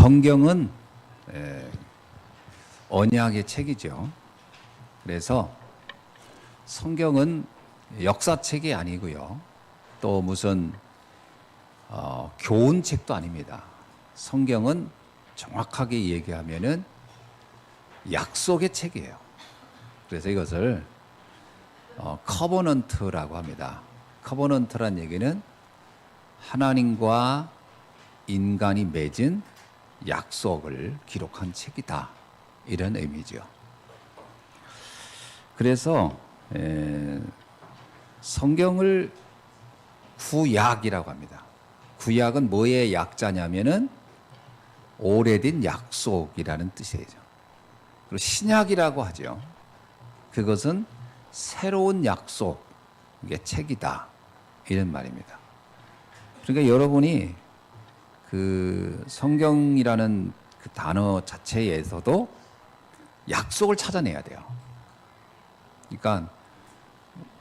성경은 언약의 책이죠. 그래서 성경은 역사책이 아니고요. 또 무슨 교훈책도 아닙니다. 성경은 정확하게 얘기하면은 약속의 책이에요. 그래서 이것을 커버넌트라고 합니다. 커버넌트란 얘기는 하나님과 인간이 맺은 약속을 기록한 책이다, 이런 의미죠. 그래서 성경을 구약이라고 합니다. 구약은 뭐의 약자냐면은 오래된 약속이라는 뜻이에요. 그리고 신약이라고 하죠. 그것은 새로운 약속의 책이다, 이런 말입니다. 그러니까 여러분이 그 성경이라는 그 단어 자체에서도 약속을 찾아내야 돼요. 그러니까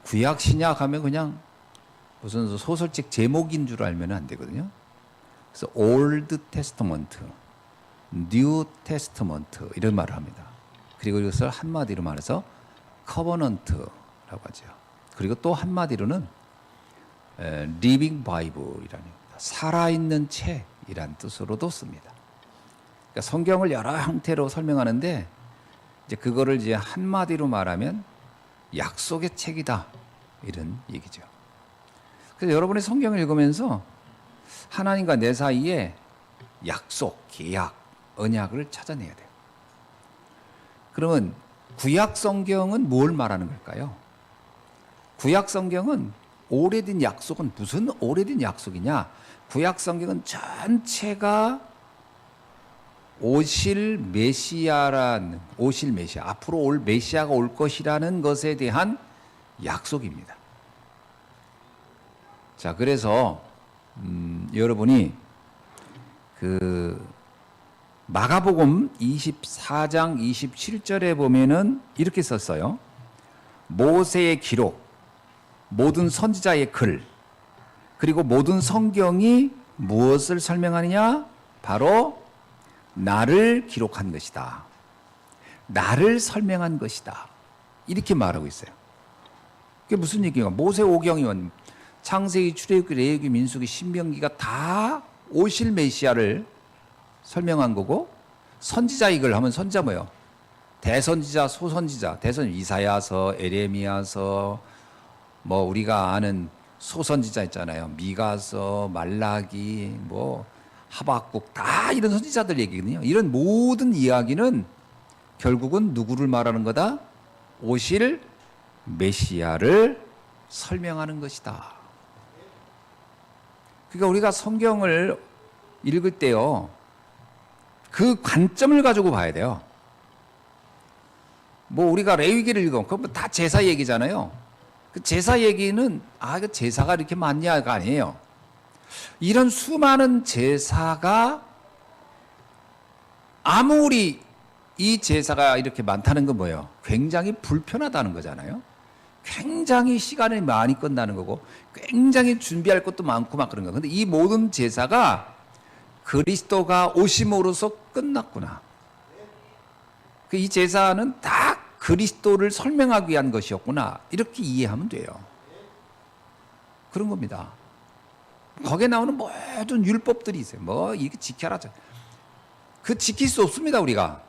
구약 신약 하면 그냥 무슨 소설책 제목인 줄 알면 안 되거든요. 그래서 Old Testament, New Testament 이런 말을 합니다. 그리고 이것을 한마디로 말해서 Covenant라고 하죠. 그리고 또 한마디로는 Living Bible이라는 살아있는 책이란 뜻으로도 씁니다. 그러니까 성경을 여러 형태로 설명하는데 이제 그거를 이제 한마디로 말하면 약속의 책이다, 이런 얘기죠. 그래서 여러분이 성경을 읽으면서 하나님과 내 사이에 약속, 계약, 언약을 찾아내야 돼요. 그러면 구약 성경은 뭘 말하는 걸까요? 구약 성경은 오래된 약속은 무슨 오래된 약속이냐? 구약 성경은 전체가 오실 메시아, 앞으로 올 메시아가 올 것이라는 것에 대한 약속입니다. 자, 그래서 여러분이 그 마가복음 24장 27절에 보면은 이렇게 썼어요. 모세의 기록, 모든 선지자의 글, 그리고 모든 성경이 무엇을 설명하느냐? 바로 나를 기록한 것이다. 나를 설명한 것이다. 이렇게 말하고 있어요. 그게 무슨 얘기인가? 모세오경이면 창세기, 출애굽기, 레위기, 민수기, 신명기가 다 오실 메시아를 설명한 거고, 선지자의 글 하면 선지자 뭐예요? 대선지자, 소선지자. 이사야서, 에레미야서, 뭐 우리가 아는 소선지자 있잖아요. 미가서, 말라기, 뭐 하박국, 다 이런 선지자들 얘기거든요. 이런 모든 이야기는 결국은 누구를 말하는 거다? 오실 메시아를 설명하는 것이다. 그러니까 우리가 성경을 읽을 때요, 그 관점을 가지고 봐야 돼요. 뭐 우리가 레위기를 읽으면 그건 다 제사 얘기잖아요. 그 제사 얘기는 그 제사가 이렇게 많냐가 아니에요. 이런 수많은 제사가 아무리 이 제사가 이렇게 많다는 건 뭐예요? 굉장히 불편하다는 거잖아요. 굉장히 시간이 많이 끝나는 거고 굉장히 준비할 것도 많고 막 그런 거. 근데 이 모든 제사가 그리스도가 오심으로써 끝났구나. 이 제사는 다 그리스도를 설명하기 위한 것이었구나. 이렇게 이해하면 돼요. 그런 겁니다. 거기에 나오는 모든 율법들이 있어요. 뭐 이게 지켜라. 그 지킬 수 없습니다, 우리가.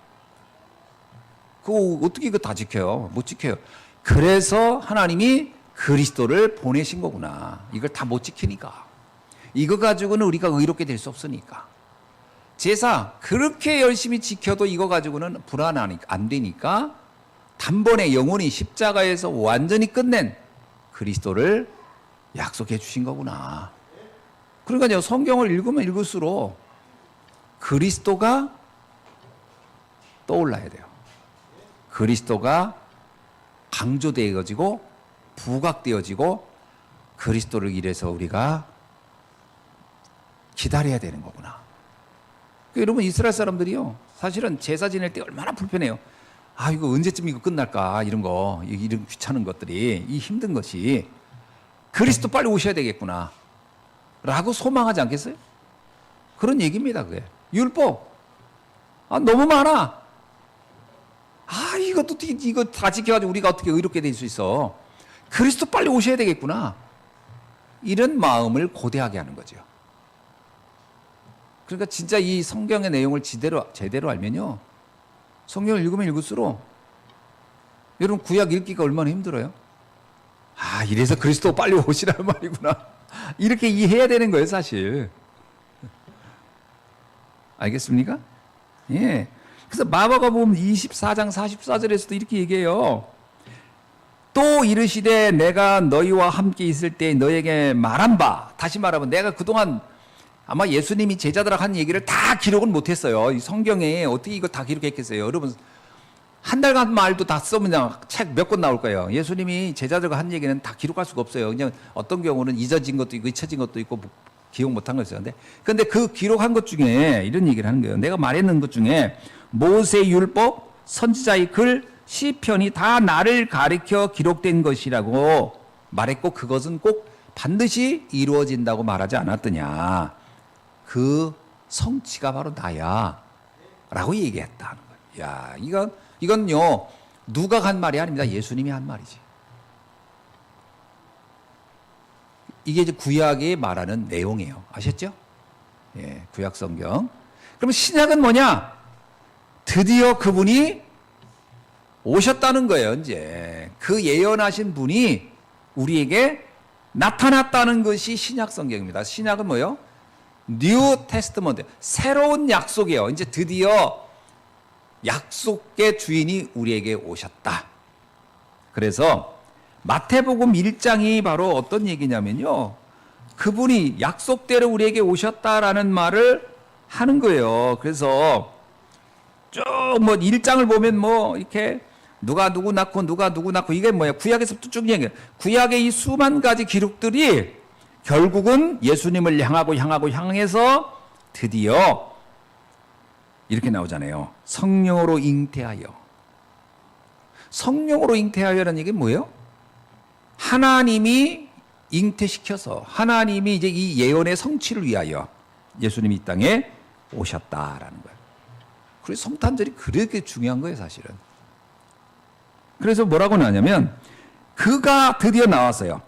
그거 어떻게 이거 다 지켜요? 못 지켜요. 그래서 하나님이 그리스도를 보내신 거구나. 이걸 다 못 지키니까. 이거 가지고는 우리가 의롭게 될 수 없으니까. 제사 그렇게 열심히 지켜도 이거 가지고는 불안하니까 안 되니까 단번에 영원히 십자가에서 완전히 끝낸 그리스도를 약속해 주신 거구나. 그러니까요, 성경을 읽으면 읽을수록 그리스도가 떠올라야 돼요. 그리스도가 강조되어지고 부각되어지고 그리스도를 이래서 우리가 기다려야 되는 거구나. 여러분, 이스라엘 사람들이요, 사실은 제사 지낼 때 얼마나 불편해요. 이거 언제쯤 이거 끝날까? 이런 거, 이런 귀찮은 것들이, 이 힘든 것이 그리스도 빨리 오셔야 되겠구나 라고 소망하지 않겠어요? 그런 얘기입니다. 그게 율법 아, 너무 많아. 아, 이거 다 지켜가지고 우리가 어떻게 의롭게 될 수 있어. 그리스도 빨리 오셔야 되겠구나. 이런 마음을 고대하게 하는 거죠. 그러니까 진짜 이 성경의 내용을 제대로 알면요. 성경을 읽으면 읽을수록 여러분 구약 읽기가 얼마나 힘들어요. 아, 이래서 그리스도 빨리 오시라는 말이구나. 이렇게 이해해야 되는 거예요, 사실. 알겠습니까? 예. 그래서 마가복음 24장 44절에서도 이렇게 얘기해요. 또 이르시되 내가 너희와 함께 있을 때 너에게 말한 바, 다시 말하면 내가 그동안 아마 예수님이 제자들하고 한 얘기를 다 기록은 못했어요. 이 성경에 어떻게 이거 다 기록했겠어요. 여러분 한 달간 말도 다 써면 책 몇 권 나올 거예요. 예수님이 제자들과 한 얘기는 다 기록할 수가 없어요. 그냥 어떤 경우는 잊어진 것도 있고 잊혀진 것도 있고 기억 못한 거 있어요. 근데 그 기록한 것 중에 이런 얘기를 하는 거예요. 내가 말했는 것 중에 모세 율법, 선지자의 글, 시편이 다 나를 가리켜 기록된 것이라고 말했고 그것은 꼭 반드시 이루어진다고 말하지 않았더냐. 그 성취가 바로 나야 라고 얘기했다는 거예요. 야, 이건요 누가 한 말이 아닙니다. 예수님이 한 말이지. 이게 이제 구약이 말하는 내용이에요. 아셨죠? 예, 구약 성경. 그럼 신약은 뭐냐? 드디어 그분이 오셨다는 거예요. 이제 그 예언하신 분이 우리에게 나타났다는 것이 신약 성경입니다. 신약은 뭐예요? 뉴 테스트먼트, 새로운 약속이에요. 이제 드디어 약속의 주인이 우리에게 오셨다. 그래서 마태복음 1장이 바로 어떤 얘기냐면요. 그분이 약속대로 우리에게 오셨다라는 말을 하는 거예요. 그래서 쭉 뭐 1장을 보면 뭐 이렇게 누가 누구 낳고 이게 뭐야? 구약에서부터 쭉 얘기해요. 구약의 이 수만 가지 기록들이 결국은 예수님을 향해서 드디어 이렇게 나오잖아요. 성령으로 잉태하여. 성령으로 잉태하여라는 얘기 뭐예요? 하나님이 잉태시켜서 하나님이 이제 이 예언의 성취를 위하여 예수님이 이 땅에 오셨다라는 거예요. 그래서 성탄절이 그렇게 중요한 거예요, 사실은. 그래서 뭐라고 나냐면 그가 드디어 나왔어요.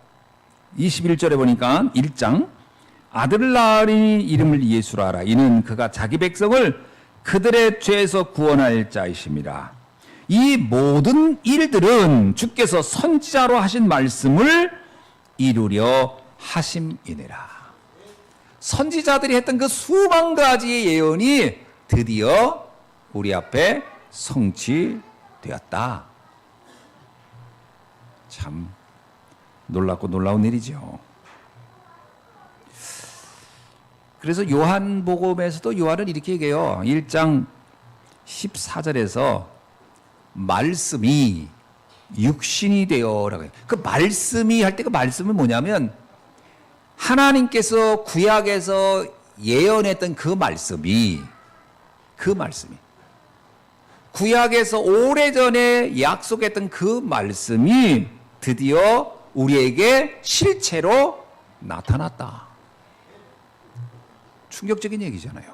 21절에 보니까 1장 아들을 낳으니 이름을 예수라 하라. 이는 그가 자기 백성을 그들의 죄에서 구원할 자이심이라. 이 모든 일들은 주께서 선지자로 하신 말씀을 이루려 하심이니라. 선지자들이 했던 그 수만 가지의 예언이 드디어 우리 앞에 성취되었다. 참 놀랍고 놀라운 일이죠. 그래서 요한복음에서도 요한은 이렇게 얘기해요. 1장 14절에서 말씀이 육신이 되어라고 해요. 그 말씀이 할 때 그 말씀은 뭐냐면 하나님께서 구약에서 예언했던 그 말씀이 구약에서 오래전에 약속했던 그 말씀이 드디어 우리에게 실체로 나타났다. 충격적인 얘기잖아요.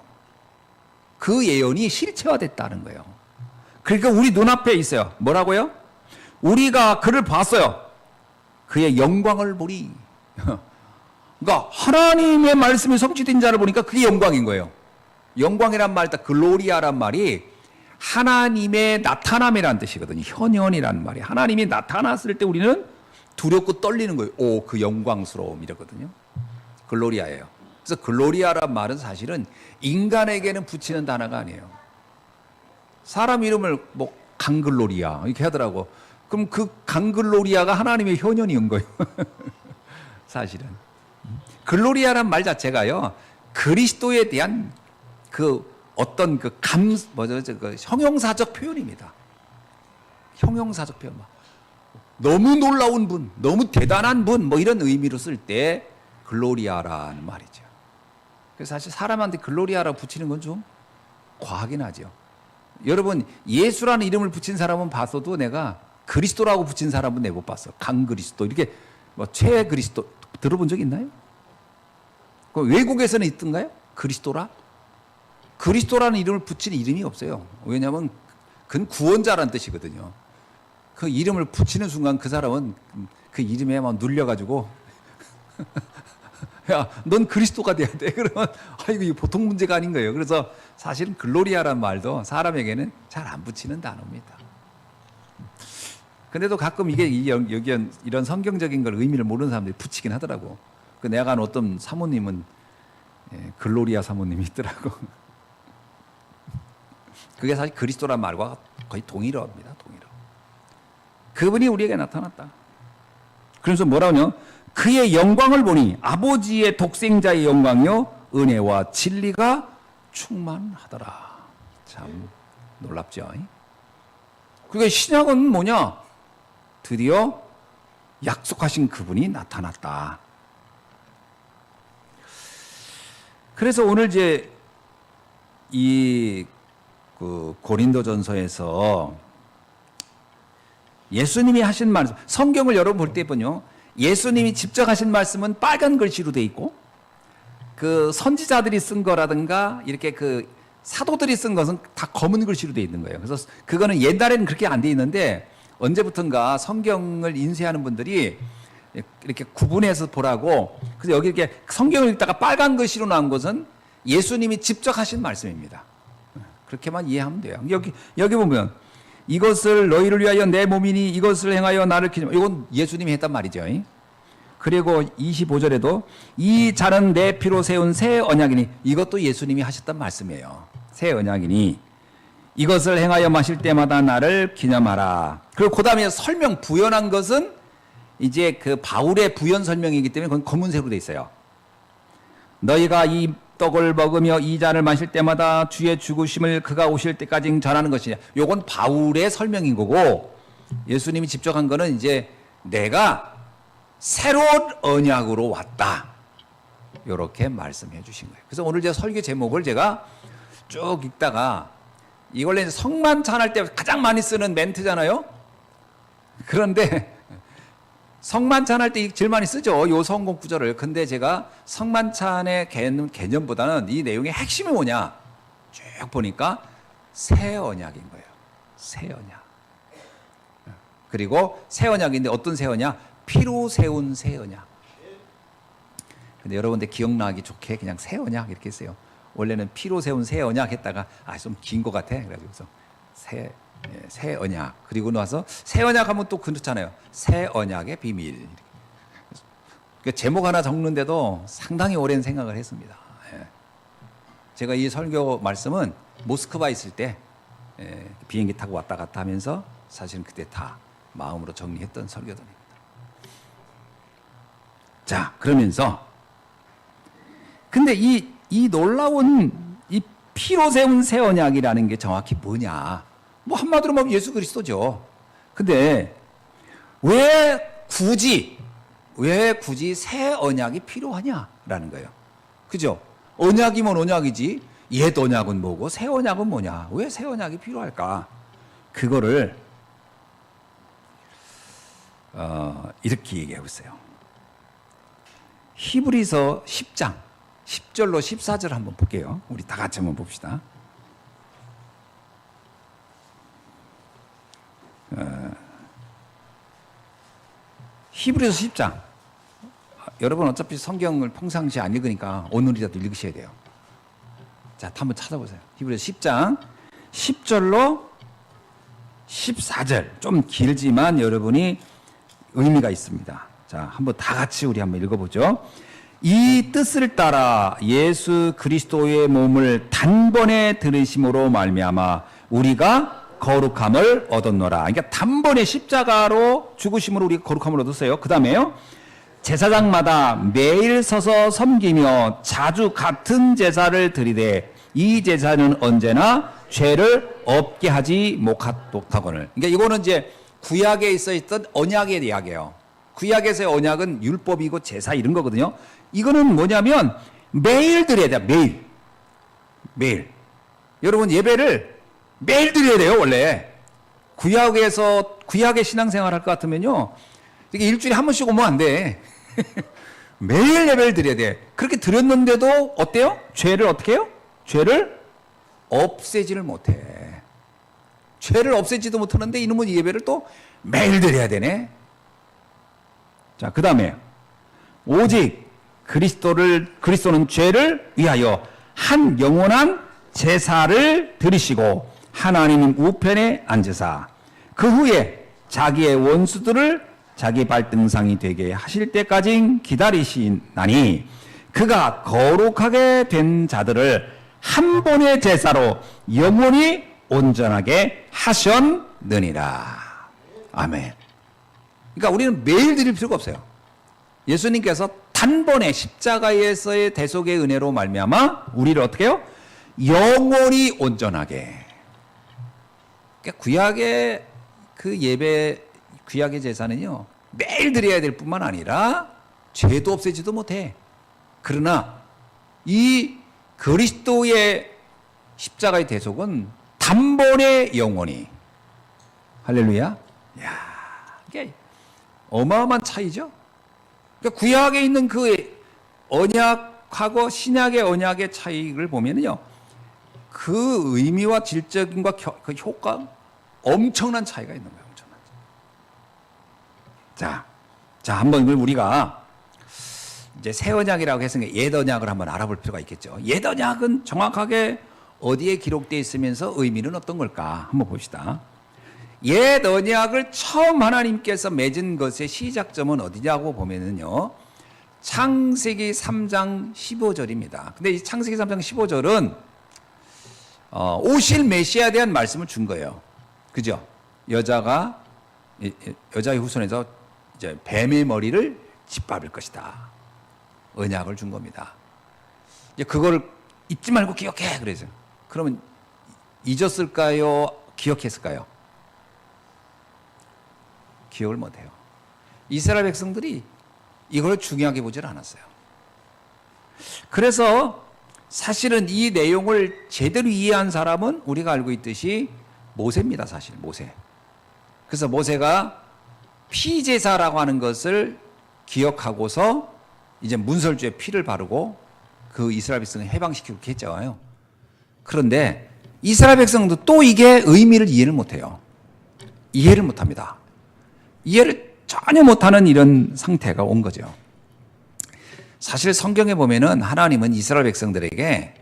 그 예언이 실체화됐다는 거예요. 그러니까 우리 눈앞에 있어요. 뭐라고요? 우리가 그를 봤어요. 그의 영광을 보리. 그러니까 하나님의 말씀이 성취된 자를 보니까 그게 영광인 거예요. 영광이란 말, 글로리아란 말이 하나님의 나타남이라는 뜻이거든요. 현현이라는 말이. 하나님이 나타났을 때 우리는 두렵고 떨리는 거예요. 오, 그 영광스러움 이러거든요. 글로리아예요. 그래서 글로리아란 말은 사실은 인간에게는 붙이는 단어가 아니에요. 사람 이름을 뭐 강글로리아 이렇게 하더라고. 그럼 그 강글로리아가 하나님의 현현인 거예요. 사실은. 글로리아란 말 자체가요. 그리스도에 대한 그 어떤 그 형용사적 표현입니다. 형용사적 표현. 너무 놀라운 분, 너무 대단한 분, 뭐 이런 의미로 쓸 때 글로리아라는 말이죠. 그래서 사실 사람한테 글로리아라고 붙이는 건 좀 과하긴 하죠. 여러분, 예수라는 이름을 붙인 사람은 봤어도 내가 그리스도라고 붙인 사람은 내가 못 봤어. 강그리스도, 이렇게 뭐 최그리스도 들어본 적 있나요? 그 외국에서는 있던가요? 그리스도라? 그리스도라는 이름을 붙인 이름이 없어요. 왜냐하면 그건 구원자라는 뜻이거든요. 그 이름을 붙이는 순간 그 사람은 그 이름에 막 눌려가지고 야, 넌 그리스도가 돼야 돼. 그러면 이거 보통 문제가 아닌 거예요. 그래서 사실은 글로리아란 말도 사람에게는 잘 안 붙이는 단어입니다. 근데도 가끔 이게 여기 이런 성경적인 걸 의미를 모르는 사람들이 붙이긴 하더라고. 내가 아는 어떤 사모님은 글로리아 사모님이 있더라고. 그게 사실 그리스도란 말과 거의 동일합니다. 동일하. 그분이 우리에게 나타났다. 그래서 뭐라고요? 그의 영광을 보니 아버지의 독생자의 영광이요 은혜와 진리가 충만하더라. 참 놀랍죠. 그러니까 신약은 뭐냐? 드디어 약속하신 그분이 나타났다. 그래서 오늘 이제 이 고린도전서에서 예수님이 하신 말씀, 성경을 여러분 볼 때 보면요, 예수님이 직접 하신 말씀은 빨간 글씨로 돼 있고, 그 선지자들이 쓴 거라든가 이렇게 그 사도들이 쓴 것은 다 검은 글씨로 돼 있는 거예요. 그래서 그거는 옛날에는 그렇게 안 돼 있는데 언제부턴가 성경을 인쇄하는 분들이 이렇게 구분해서 보라고, 그래서 여기 이렇게 성경을 읽다가 빨간 글씨로 나온 것은 예수님이 직접 하신 말씀입니다. 그렇게만 이해하면 돼요. 여기 보면 이것을 너희를 위하여 내 몸이니 이것을 행하여 나를 기념. 이건 예수님이 했단 말이죠. 그리고 25절에도 이 잔은 내 피로 세운 새 언약이니, 이것도 예수님이 하셨단 말씀이에요. 새 언약이니 이것을 행하여 마실 때마다 나를 기념하라. 그리고 그 다음에 설명 부연한 것은 이제 그 바울의 부연 설명이기 때문에 그건 검은색으로 돼 있어요. 너희가 이 떡을 먹으며 이 잔을 마실 때마다 주의 죽으심을 그가 오실 때까지 전하는 것이냐. 요건 바울의 설명인 거고, 예수님이 직접 한 거는 이제 내가 새로운 언약으로 왔다. 이렇게 말씀해 주신 거예요. 그래서 오늘 제 설교 제목을 제가 쭉 읽다가, 이걸 이제 성만찬할 때 가장 많이 쓰는 멘트잖아요. 그런데 성만찬할 때 제일 많이 쓰죠. 요 성공 구절을. 근데 제가 성만찬의 개념보다는 이 내용의 핵심이 뭐냐 쭉 보니까 새 언약인 거예요. 새 언약. 그리고 새 언약인데 어떤 새 언약? 피로 세운 새 언약. 근데 여러분들 기억나기 좋게 그냥 새 언약 이렇게 했어요. 원래는 피로 세운 새 언약 했다가 좀 긴 것 같아. 그래서 새 언약. 그리고 나서 새 언약 하면 또 그렇잖아요. 새 언약의 비밀. 그러니까 제목 하나 적는데도 상당히 오랜 생각을 했습니다. 제가 이 설교 말씀은 모스크바 있을 때 비행기 타고 왔다 갔다 하면서 사실은 그때 다 마음으로 정리했던 설교들입니다. 자, 그러면서 근데 이 놀라운 이 피로 세운 새 언약이라는 게 정확히 뭐냐? 뭐 한마디로 말하면 예수 그리스도죠. 근데 왜 굳이 새 언약이 필요하냐라는 거예요. 그죠? 언약이면 언약이지 옛 언약은 뭐고 새 언약은 뭐냐? 왜 새 언약이 필요할까? 그거를 이렇게 얘기하고 있어요. 히브리서 10장 10절로 14절 한번 볼게요. 우리 다 같이 한번 봅시다. 히브리서 10장. 여러분 어차피 성경을 평상시 안 읽으니까 오늘이라도 읽으셔야 돼요. 자, 한번 찾아보세요. 히브리서 10장 10절로 14절. 좀 길지만 여러분이 의미가 있습니다. 자, 한번 다 같이 우리 한번 읽어보죠. 이 뜻을 따라 예수 그리스도의 몸을 단번에 들으심으로 말미암아 우리가 거룩함을 얻었노라. 그러니까 단번에 십자가로 죽으심으로 우리가 거룩함을 얻었어요. 그 다음에요. 제사장마다 매일 서서 섬기며 자주 같은 제사를 드리되 이 제사는 언제나 죄를 없게 하지 못하거늘. 그러니까 이거는 이제 구약에 있었던 언약의 이야기예요. 구약에서의 언약은 율법이고 제사 이런 거거든요. 이거는 뭐냐면 매일 드려야 돼요. 매일. 여러분 예배를 매일 드려야 돼요. 원래 구약의 신앙생활 할 것 같으면요, 이게 일주일에 한 번씩 오면 안 돼. 매일 예배를 드려야 돼. 그렇게 드렸는데도 어때요? 죄를 어떻게 해요? 죄를 없애지를 못해. 죄를 없애지도 못하는데 이놈은 예배를 또 매일 드려야 되네. 자, 그 다음에 오직 그리스도는 죄를 위하여 한 영원한 제사를 드리시고 하나님 우편에 앉으사 그 후에 자기의 원수들을 자기 발등상이 되게 하실 때까지 기다리시나니 그가 거룩하게 된 자들을 한 번의 제사로 영원히 온전하게 하셨느니라. 아멘. 그러니까 우리는 매일 드릴 필요가 없어요. 예수님께서 단번에 십자가에서의 대속의 은혜로 말미암아 우리를 어떻게 해요? 영원히 온전하게. 그러니까 구약의 그 예배, 구약의 제사는요 매일 드려야 될 뿐만 아니라 죄도 없애지도 못해. 그러나 이 그리스도의 십자가의 대속은 단번에 영원히. 할렐루야. 이야, 이게 어마어마한 차이죠. 그러니까 구약에 있는 그 언약하고 신약의 언약의 차이를 보면요, 그 의미와 질적인과 그 효과 엄청난 차이가 있는 거예요. 엄청난 차이. 자, 한번 이걸 우리가 이제 새 언약이라고 했으니까 옛 언약을 한번 알아볼 필요가 있겠죠. 옛 언약은 정확하게 어디에 기록되어 있으면서 의미는 어떤 걸까? 한번 봅시다. 옛 언약을 처음 하나님께서 맺은 것의 시작점은 어디냐고 보면은요, 창세기 3장 15절입니다. 근데 이 창세기 3장 15절은 오실 메시아에 대한 말씀을 준 거예요. 그죠? 여자의 후손에서 이제 뱀의 머리를 짓밟을 것이다. 언약을 준 겁니다. 이제 그걸 잊지 말고 기억해. 그래서 그러면 잊었을까요? 기억했을까요? 기억을 못해요. 이스라엘 백성들이 이걸 중요하게 보질 않았어요. 그래서 사실은 이 내용을 제대로 이해한 사람은 우리가 알고 있듯이 모세입니다. 사실 모세. 그래서 모세가 피제사라고 하는 것을 기억하고서 이제 문설주에 피를 바르고 그 이스라엘 백성을 해방시키고 그렇게 했잖아요. 그런데 이스라엘 백성도 또 이게 의미를 이해를 못해요. 이해를 못합니다. 이해를 전혀 못하는 이런 상태가 온 거죠. 사실 성경에 보면은 하나님은 이스라엘 백성들에게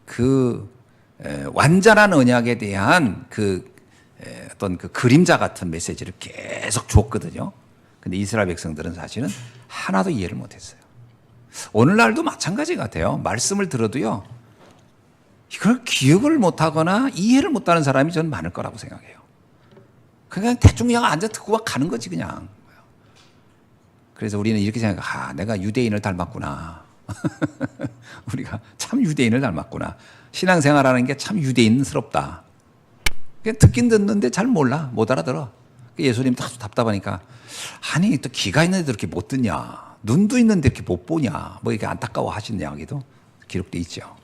그 완전한 언약에 대한 그 어떤 그 그림자 같은 메시지를 계속 줬거든요. 근데 이스라엘 백성들은 사실은 하나도 이해를 못했어요. 오늘날도 마찬가지 같아요. 말씀을 들어도요, 이걸 기억을 못하거나 이해를 못하는 사람이 저는 많을 거라고 생각해요. 그냥 대충 그냥 앉아 듣고 막 가는 거지 그냥. 그래서 우리는 이렇게 생각해요. 내가 유대인을 닮았구나. 우리가 참 유대인을 닮았구나. 신앙생활하는 게 참 유대인스럽다. 그냥 듣긴 듣는데 잘 몰라. 못 알아들어. 예수님 아주 답답하니까, 아니 또 귀가 있는데 이렇게 못 듣냐, 눈도 있는데 이렇게 못 보냐, 뭐 이렇게 안타까워 하신 이야기도 기록되어 있죠.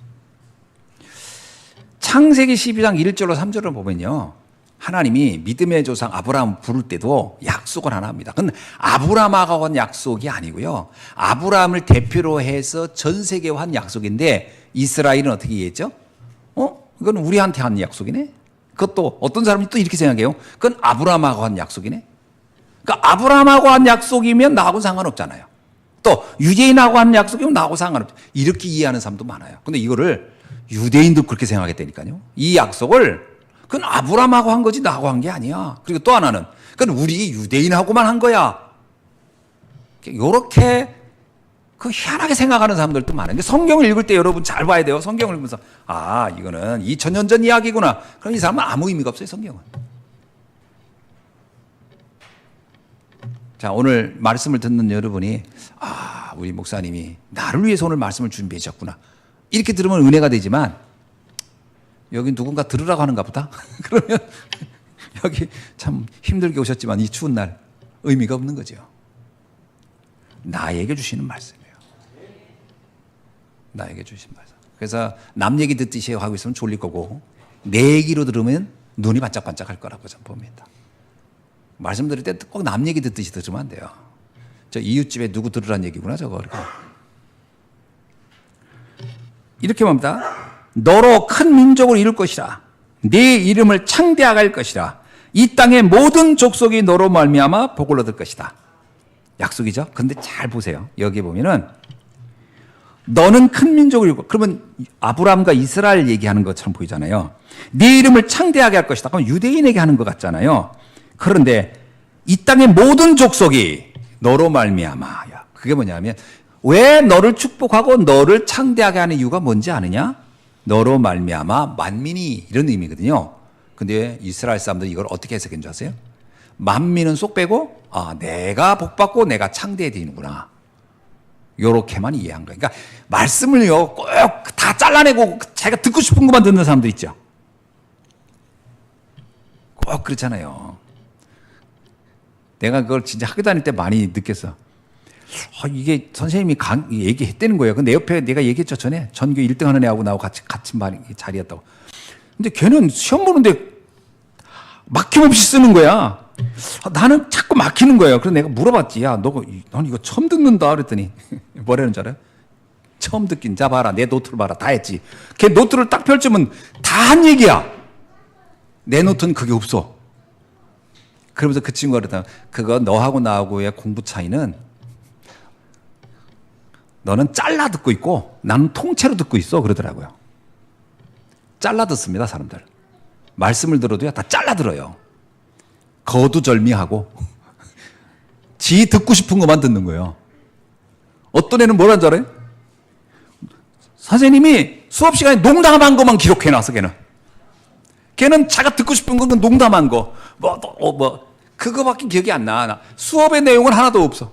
창세기 12장 1절로 3절을 보면요, 하나님이 믿음의 조상 아브라함 부를 때도 약속을 하나 합니다. 그건 아브라함하고 한 약속이 아니고요, 아브라함을 대표로 해서 전 세계에 한 약속인데 이스라엘은 어떻게 이해했죠? 이건 우리한테 한 약속이네? 그것도 어떤 사람이 또 이렇게 생각해요. 그건 아브라함하고 한 약속이네? 그러니까 아브라함하고 한 약속이면 나하고 상관없잖아요. 또 유대인하고 한 약속이면 나하고 상관없죠. 이렇게 이해하는 사람도 많아요. 근데 이거를 유대인도 그렇게 생각했다니까요. 이 약속을 그건 아브라함하고 한 거지 나하고 한 게 아니야. 그리고 또 하나는 그건 우리 유대인하고만 한 거야. 이렇게 그 희한하게 생각하는 사람들도 많은데, 성경을 읽을 때 여러분 잘 봐야 돼요. 성경을 읽으면서 이거는 2000년 전 이야기구나. 그럼 이 사람은 아무 의미가 없어요. 성경은. 자, 오늘 말씀을 듣는 여러분이 우리 목사님이 나를 위해서 오늘 말씀을 준비해 주셨구나, 이렇게 들으면 은혜가 되지만, 여기 누군가 들으라고 하는가 보다. 그러면 여기 참 힘들게 오셨지만 이 추운 날 의미가 없는 거죠. 나에게 주시는 말씀이에요. 나에게 주신 말씀. 그래서 남 얘기 듣듯이 하고 있으면 졸릴 거고, 내 얘기로 들으면 눈이 반짝반짝 할 거라고 저는 봅니다. 말씀 들을 때 꼭 남 얘기 듣듯이 들으면 안 돼요. 저 이웃집에 누구 들으란 얘기구나 저거. 이렇게 봅니다. 너로 큰 민족을 이룰 것이라. 네 이름을 창대하게 할 것이라. 이 땅의 모든 족속이 너로 말미암아 복을 얻을 것이다. 약속이죠. 근데 잘 보세요. 여기 보면은 너는 큰 민족을 이루고, 그러면 아브라함과 이스라엘 얘기하는 것처럼 보이잖아요. 네 이름을 창대하게 할 것이다. 그럼 유대인에게 하는 것 같잖아요. 그런데 이 땅의 모든 족속이 너로 말미암아. 그게 뭐냐면 왜 너를 축복하고 너를 창대하게 하는 이유가 뭔지 아느냐? 너로 말미암아 만민이, 이런 의미거든요. 근데 이스라엘 사람들이 이걸 어떻게 해석한 줄 아세요? 만민은 쏙 빼고 내가 복받고 내가 창대해지는구나. 요렇게만 이해한 거예요. 그러니까 말씀을요 꼭 다 잘라내고 자기가 듣고 싶은 것만 듣는 사람들 있죠. 꼭 그렇잖아요. 내가 그걸 진짜 학교 다닐 때 많이 느꼈어. 이게 선생님이 얘기했다는 거예요. 근데 내 옆에 내가 얘기했죠. 전에 전교 1등 하는 애하고 나하고 같이 자리였다고. 근데 걔는 시험 보는데 막힘없이 쓰는 거야. 나는 자꾸 막히는 거예요. 그래서 내가 물어봤지. 야, 넌 이거 처음 듣는다. 그랬더니 뭐라는 줄 알아요? 처음 듣긴. 자, 봐라. 내 노트를 봐라. 다 했지. 걔 노트를 딱 펼치면 다 한 얘기야. 내 노트는 그게 없어. 그러면서 그 친구가 그러다, 그거 너하고 나하고의 공부 차이는 너는 잘라 듣고 있고 나는 통째로 듣고 있어. 그러더라고요. 잘라 듣습니다, 사람들. 말씀을 들어도요, 다 잘라 들어요. 거두절미하고 지 듣고 싶은 것만 듣는 거예요. 어떤 애는 뭐라는 줄 알아요? 선생님이 수업 시간에 농담한 것만 기록해놨어. 걔는 자기가 듣고 싶은 건 농담한 거 그거밖에 기억이 안 나. 수업의 내용은 하나도 없어.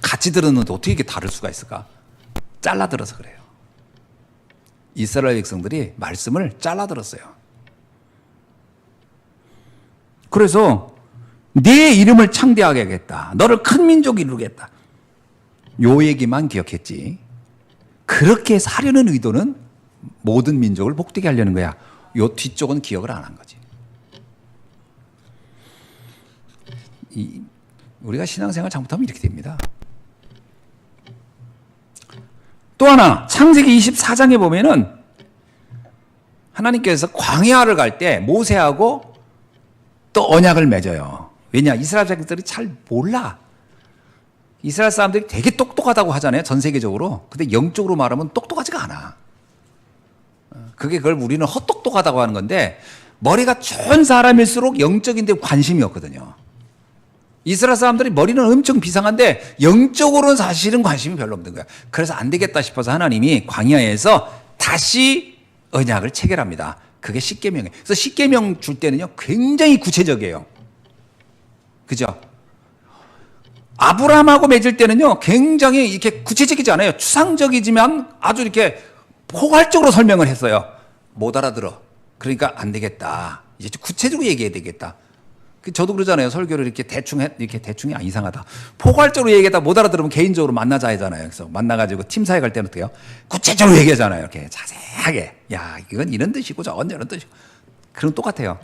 같이 들었는데 어떻게 이게 다를 수가 있을까? 잘라 들어서 그래요. 이스라엘 백성들이 말씀을 잘라 들었어요. 그래서 네 이름을 창대하게 하겠다. 너를 큰 민족이 이루겠다. 요 얘기만 기억했지. 그렇게 사려는 의도는 모든 민족을 복되게 하려는 거야. 요 뒤쪽은 기억을 안 한 거지. 우리가 신앙생활 잘못하면 이렇게 됩니다. 또 하나, 창세기 24장에 보면은 하나님께서 광야를 갈 때 모세하고 또 언약을 맺어요. 왜냐? 이스라엘 백성들이 잘 몰라. 이스라엘 사람들이 되게 똑똑하다고 하잖아요. 전 세계적으로. 근데 영적으로 말하면 똑똑하지가 않아. 그걸 우리는 헛똑똑하다고 하는 건데, 머리가 좋은 사람일수록 영적인 데 관심이 없거든요. 이스라엘 사람들이 머리는 엄청 비상한데 영적으로는 사실은 관심이 별로 없는 거야. 그래서 안 되겠다 싶어서 하나님이 광야에서 다시 언약을 체결합니다. 그게 십계명이에요. 그래서 십계명 줄 때는요 굉장히 구체적이에요. 그죠? 아브라함하고 맺을 때는요 굉장히 이렇게 구체적이지 않아요. 추상적이지만 아주 이렇게 포괄적으로 설명을 했어요. 못 알아들어. 그러니까 안 되겠다. 이제 구체적으로 얘기해야 되겠다. 저도 그러잖아요. 설교를 이렇게 대충이 이상하다. 포괄적으로 얘기하다 못 알아들으면 개인적으로 만나자 하잖아요. 그래서 만나가지고 팀 사회 갈 때는 어때요? 구체적으로 얘기하잖아요. 이렇게 자세하게. 야, 이건 이런 뜻이고 저건 이런 뜻이고. 그럼 똑같아요.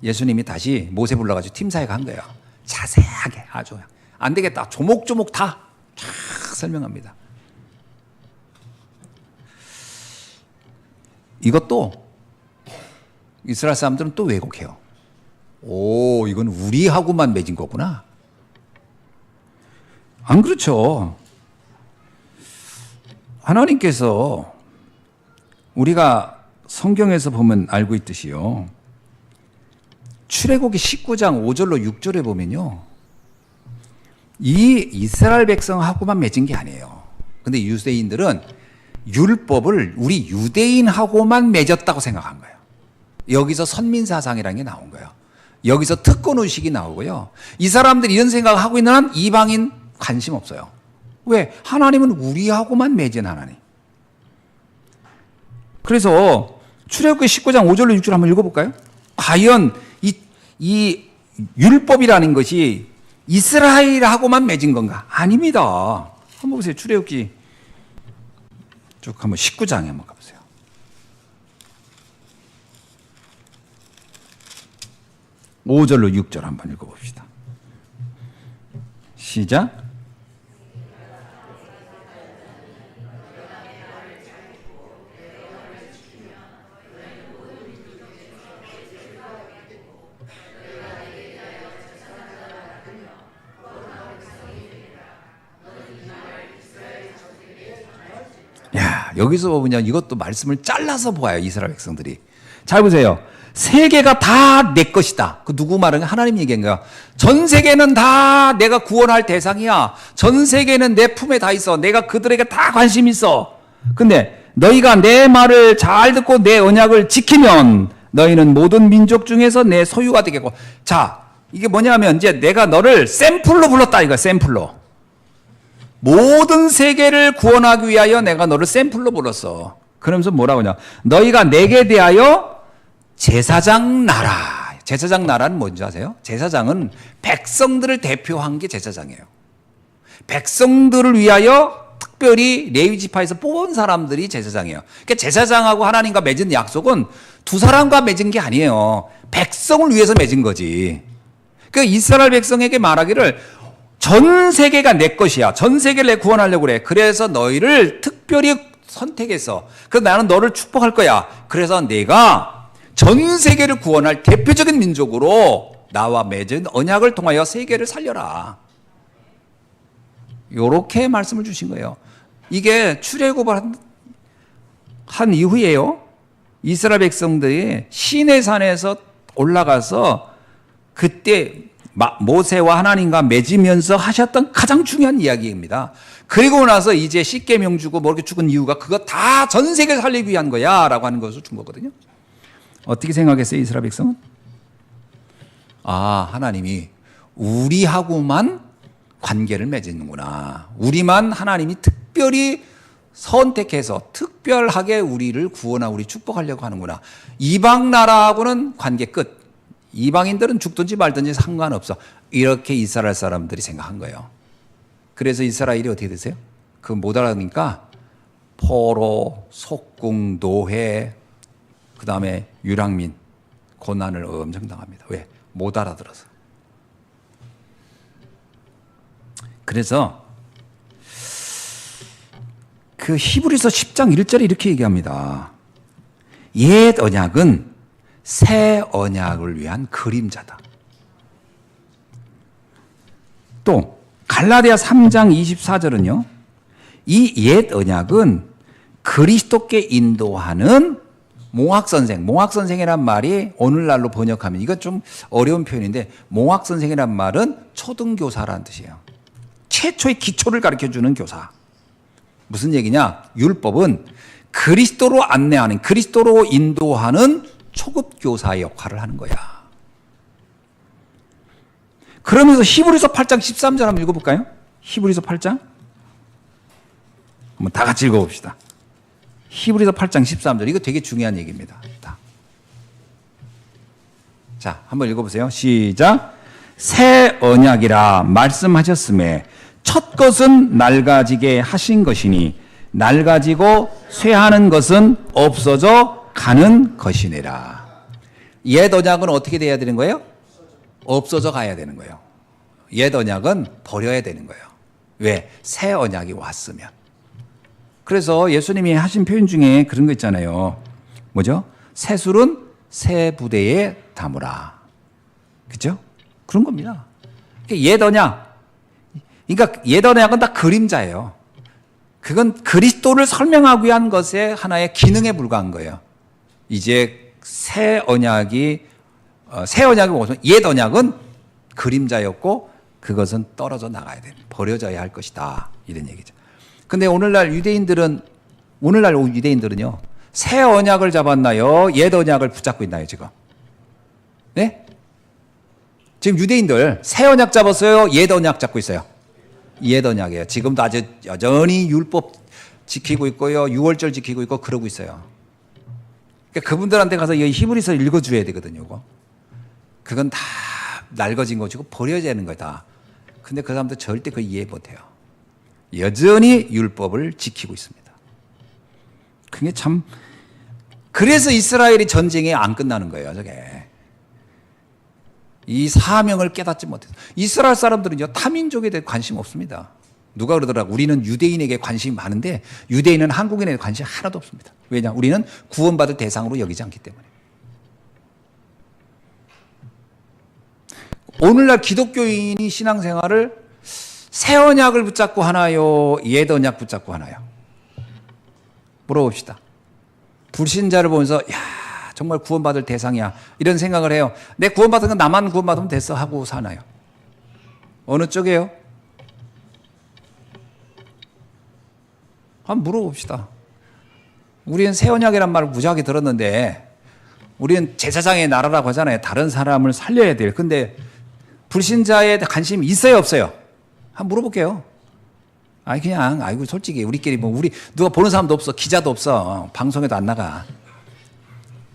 예수님이 다시 모세 불러가지고 팀 사회 간 거예요. 자세하게 아주. 안 되겠다. 조목조목 다 쫙 설명합니다. 이것도 이스라엘 사람들은 또 왜곡해요. 오, 이건 우리하고만 맺은 거구나. 안 그렇죠. 하나님께서 우리가 성경에서 보면 알고 있듯이요. 출애굽기 19장 5절로 6절에 보면요. 이 이스라엘 백성하고만 맺은 게 아니에요. 근데 유대인들은 율법을 우리 유대인하고만 맺었다고 생각한 거예요. 여기서 선민사상이라는 게 나온 거예요. 여기서 특권의식이 나오고요. 이 사람들이 이런 생각을 하고 있는 한 이방인 관심 없어요. 왜? 하나님은 우리하고만 맺은 하나님. 그래서 출애굽기 19장 5절로 6절 한번 읽어볼까요? 과연 이 율법이라는 것이 이스라엘하고만 맺은 건가? 아닙니다. 한번 보세요. 출애굽기 쭉 한번 19장에 한번 가보세요. 5절로 6절 한번 읽어봅시다. 시작. 여기서 보면 이것도 말씀을 잘라서 보아요. 이스라엘 백성들이. 잘 보세요. 세계가 다 내 것이다. 그 누구 말은 하나님 얘기한 거야. 전 세계는 다 내가 구원할 대상이야. 전 세계는 내 품에 다 있어. 내가 그들에게 다 관심 있어. 근데 너희가 내 말을 잘 듣고 내 언약을 지키면 너희는 모든 민족 중에서 내 소유가 되겠고. 자, 이게 뭐냐면 이제 내가 너를 샘플로 불렀다 이거. 샘플로. 모든 세계를 구원하기 위하여 내가 너를 샘플로 불렀어. 그러면서 뭐라고 하냐. 너희가 내게 대하여 제사장 나라. 제사장 나라는 뭔지 아세요? 제사장은 백성들을 대표한 게 제사장이에요. 백성들을 위하여 특별히 레위 지파에서 뽑은 사람들이 제사장이에요. 그러니까 제사장하고 하나님과 맺은 약속은 두 사람과 맺은 게 아니에요. 백성을 위해서 맺은 거지. 그러니까 이스라엘 백성에게 말하기를 전 세계가 내 것이야. 전 세계를 내 구원하려고 그래. 그래서 너희를 특별히 선택해서 그래서 나는 너를 축복할 거야. 그래서 내가 전 세계를 구원할 대표적인 민족으로 나와 맺은 언약을 통하여 세계를 살려라. 요렇게 말씀을 주신 거예요. 이게 출애굽을 한 이후에요. 이스라엘 백성들이 시내 산에서 올라가서 그때 모세와 하나님과 맺으면서 하셨던 가장 중요한 이야기입니다. 그리고 나서 이제 십계명 주고 뭐 이렇게 죽은 이유가 그거 다 전 세계를 살리기 위한 거야 라고 하는 것을 준 거거든요. 어떻게 생각했어요, 이스라엘 백성은? 아, 하나님이 우리하고만 관계를 맺는구나. 우리만 하나님이 특별히 선택해서 특별하게 우리를 구원하고 우리 축복하려고 하는구나. 이방 나라하고는 관계 끝. 이방인들은 죽든지 말든지 상관없어. 이렇게 이스라엘 사람들이 생각한 거예요. 그래서 이스라엘이 어떻게 되세요? 그 못 알아듣니까 포로, 속궁, 노예, 그 다음에 유랑민, 고난을 엄청 당합니다. 왜? 못 알아들어서. 그래서 그 히브리서 10장 1절에 이렇게 얘기합니다. 옛 언약은 새 언약을 위한 그림자다. 또 갈라디아 3장 24절은요. 이 옛 언약은 그리스도께 인도하는 몽학선생. 몽학선생이란 말이 오늘날로 번역하면 이건 좀 어려운 표현인데 몽학선생이란 말은 초등교사라는 뜻이에요. 최초의 기초를 가르쳐주는 교사. 무슨 얘기냐? 율법은 그리스도로 안내하는, 그리스도로 인도하는 초급 교사의 역할을 하는 거야. 그러면서 히브리서 8장 13절 한번 읽어볼까요? 히브리서 8장 한번 다 같이 읽어봅시다. 히브리서 8장 13절. 이거 되게 중요한 얘기입니다. 자, 한번 읽어보세요. 시작. 새 언약이라 말씀하셨음에 첫 것은 낡아지게 하신 것이니 낡아지고 쇠하는 것은 없어져 가는 것이니라. 옛 언약은 어떻게 돼야 되는 거예요? 없어져 가야 되는 거예요. 옛 언약은 버려야 되는 거예요. 왜? 새 언약이 왔으면. 그래서 예수님이 하신 표현 중에 그런 거 있잖아요. 뭐죠? 새 술은 새 부대에 담으라. 그죠? 그런 겁니다. 옛 언약. 그러니까 옛 언약은 다 그림자예요. 그건 그리스도를 설명하기 위한 것의 하나의 기능에 불과한 거예요. 이제 새 언약이 뭐죠? 옛 언약은 그림자였고 그것은 떨어져 나가야 돼. 버려져야 할 것이다. 이런 얘기죠. 근데 오늘날 유대인들은요, 새 언약을 잡았나요? 옛 언약을 붙잡고 있나요, 지금? 네? 지금 유대인들 새 언약 잡았어요? 옛 언약 잡고 있어요? 옛 언약이에요. 지금도 아주 여전히 율법 지키고 있고요. 유월절 지키고 있고 그러고 있어요. 그러니까 그분들한테 가서 이 히브리서 읽어줘야 되거든요. 이거. 그건 다 낡아진 것이고 버려야 되는 거다. 근데 그 사람들 절대 그걸 이해 못해요. 여전히 율법을 지키고 있습니다. 그게 참, 그래서 이스라엘이 전쟁이 안 끝나는 거예요, 저게. 이 사명을 깨닫지 못해서. 이스라엘 사람들은요, 타민족에 대해 관심 없습니다. 누가 그러더라고. 우리는 유대인에게 관심이 많은데 유대인은 한국인에게 관심이 하나도 없습니다. 왜냐? 우리는 구원받을 대상으로 여기지 않기 때문에. 오늘날 기독교인이 신앙생활을 새 언약을 붙잡고 하나요? 옛 언약 붙잡고 하나요? 물어봅시다. 불신자를 보면서 야 정말 구원받을 대상이야 이런 생각을 해요. 내 구원받은 건 나만 구원받으면 됐어 하고 사나요? 어느 쪽이에요? 한번 물어봅시다. 우리는 새 언약이란 말을 무지하게 들었는데 우리는 제사장의 나라라고 하잖아요. 다른 사람을 살려야 돼요. 근데 불신자에 관심이 있어요 없어요? 한번 물어볼게요. 아니 그냥 아이고 솔직히 우리끼리 뭐 우리 누가 보는 사람도 없어. 기자도 없어. 방송에도 안 나가.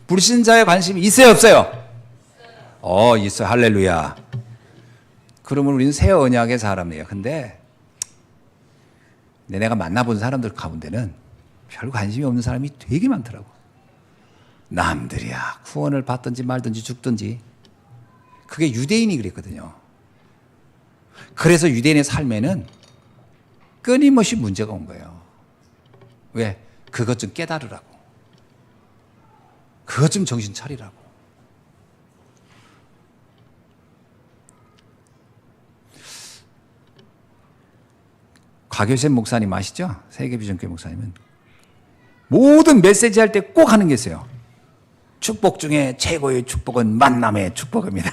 불신자에 관심이 있어요 없어요? 있어요. 할렐루야. 그러면 우리는 새 언약의 사람이에요. 근데 내가 만나본 사람들 가운데는 별 관심이 없는 사람이 되게 많더라고. 남들이야 구원을 받든지 말든지 죽든지. 그게 유대인이 그랬거든요. 그래서 유대인의 삶에는 끊임없이 문제가 온 거예요. 왜? 그것 좀 깨달으라고. 그것 좀 정신 차리라고. 곽효셉 목사님 아시죠? 세계비전교회 목사님은 모든 메시지 할 때 꼭 하는 게 있어요. 축복 중에 최고의 축복은 만남의 축복입니다.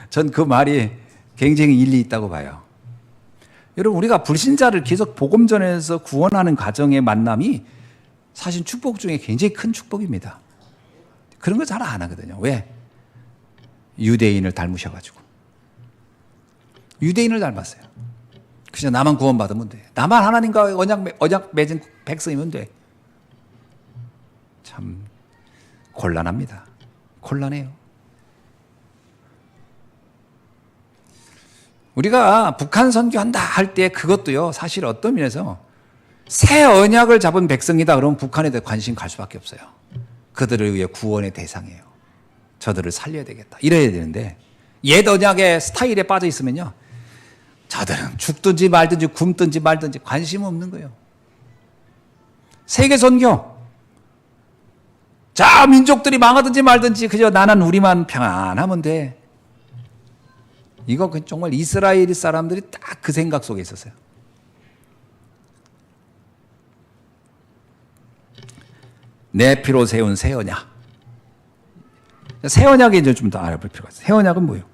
전 그 말이 굉장히 일리 있다고 봐요. 여러분 우리가 불신자를 계속 복음 전해서 구원하는 과정의 만남이 사실 축복 중에 굉장히 큰 축복입니다. 그런 거 잘 안 하거든요. 왜? 유대인을 닮으셔가지고. 유대인을 닮았어요. 그냥 나만 구원받으면 돼. 나만 하나님과 언약 맺은 백성이면 돼. 참 곤란합니다. 곤란해요. 우리가 북한 선교한다 할 때 그것도요. 사실 어떤 면에서 새 언약을 잡은 백성이다 그러면 북한에 대해 관심 갈 수밖에 없어요. 그들을 위해 구원의 대상이에요. 저들을 살려야 되겠다. 이래야 되는데 옛 언약의 스타일에 빠져 있으면요. 저들은 죽든지 말든지 굶든지 말든지 관심 없는 거예요. 세계 선교. 자, 민족들이 망하든지 말든지 그저 나는 우리만 평안하면 돼. 이거 정말 이스라엘 사람들이 딱 그 생각 속에 있었어요. 내 피로 세운 새 언약. 새 언약에 이제 좀 더 알아볼 필요가 있어요. 새 언약은 뭐예요?